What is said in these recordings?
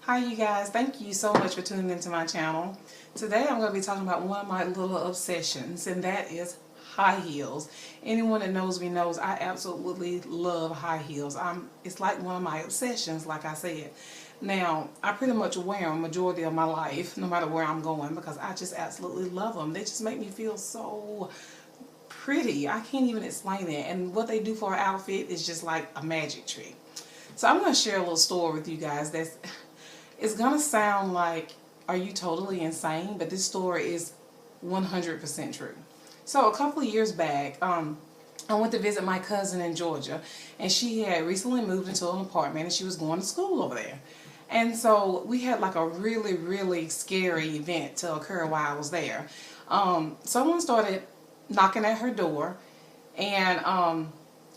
Hi you guys, thank you so much for tuning into my channel. Today I'm going to be talking about one of my little obsessions, and that is high heels. Anyone that knows me knows I absolutely love high heels. It's like one of my obsessions, like I said. Now, I pretty much wear them majority of my life, no matter where I'm going, because I just absolutely love them. They just make me feel so pretty. I can't even explain it. And what they do for an outfit is just like a magic trick. So I'm going to share a little story with you guys it's gonna sound like, are you totally insane? But this story is 100% true. So a couple of years back, I went to visit my cousin in Georgia, and she had recently moved into an apartment, and she was going to school over there. And so we had like a really, really scary event to occur while I was there. Someone started knocking at her door, and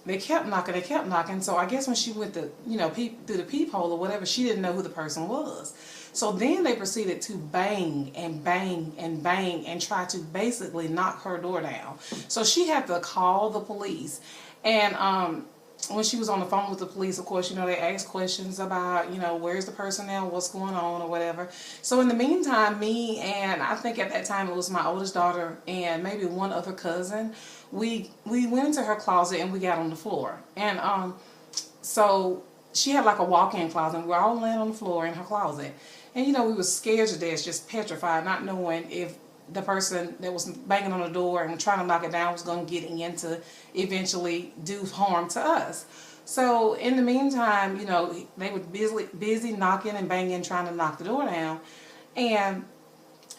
they kept knocking. So I guess when she went to, peep through the peephole or whatever, she didn't know who the person was. So then they proceeded to bang and bang and bang and try to basically knock her door down. So she had to call the police. And when she was on the phone with the police, of course, they asked questions about, where's the person now, what's going on or whatever. So in the meantime, me and I think at that time it was my oldest daughter and maybe one other cousin, we went into her closet and we got on the floor. And so she had like a walk-in closet, and we were all laying on the floor in her closet. And we were scared to death, just petrified, not knowing if the person that was banging on the door and trying to knock it down was going to get in to eventually do harm to us. So in the meantime, they were busy knocking and banging, trying to knock the door down. And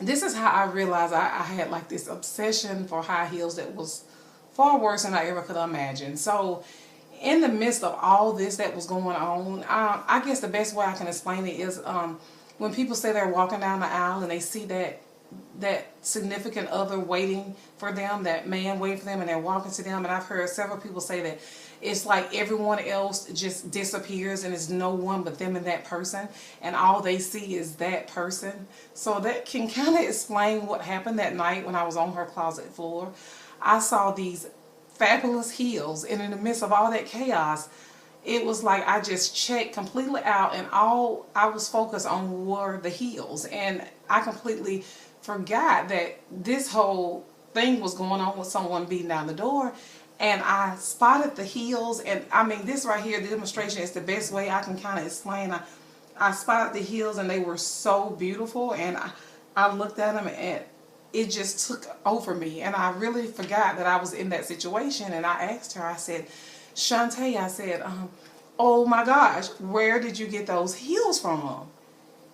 this is how I realized I had like this obsession for high heels that was far worse than I ever could imagine. So in the midst of all this that was going on, I guess the best way I can explain it is when people say they're walking down the aisle and they see that significant other waiting for them, that man waiting for them, and they're walking to them. And I've heard several people say that it's like everyone else just disappears and it's no one but them and that person, and all they see is that person. So that can kind of explain what happened that night when I was on her closet floor. I saw these fabulous heels, and in the midst of all that chaos, it was like I just checked completely out, and all I was focused on were the heels. And I completely forgot that this whole thing was going on with someone beating down the door. And I spotted the heels, and I mean, this right here, the demonstration is the best way I can kind of explain. I spotted the heels, and they were so beautiful, and I looked at them, and it just took over me. And I really forgot that I was in that situation. And I asked her, I said, Shantae, I said, oh my gosh, where did you get those heels from?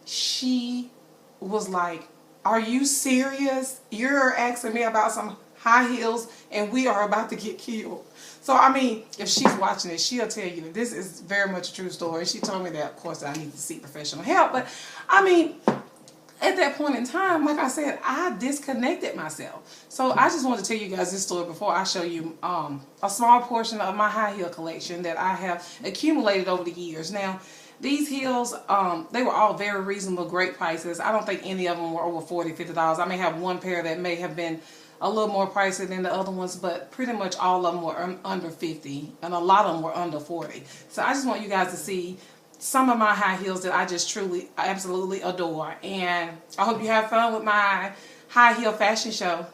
She was like, are you serious? You're asking me about some high heels and we are about to get killed. So I mean, if she's watching it, she'll tell you that this is very much a true story. She told me that, of course, I need to seek professional help. But I mean, at that point in time, like I said, I disconnected myself. So I just wanted to tell you guys this story before I show you a small portion of my high heel collection that I have accumulated over the years. Now, these heels, they were all very reasonable, great prices. I don't think any of them were over $40, $50. I may have one pair that may have been a little more pricey than the other ones, but pretty much all of them were under 50, and a lot of them were under 40. So I just want you guys to see some of my high heels that I just truly, absolutely adore. And I hope you have fun with my high heel fashion show.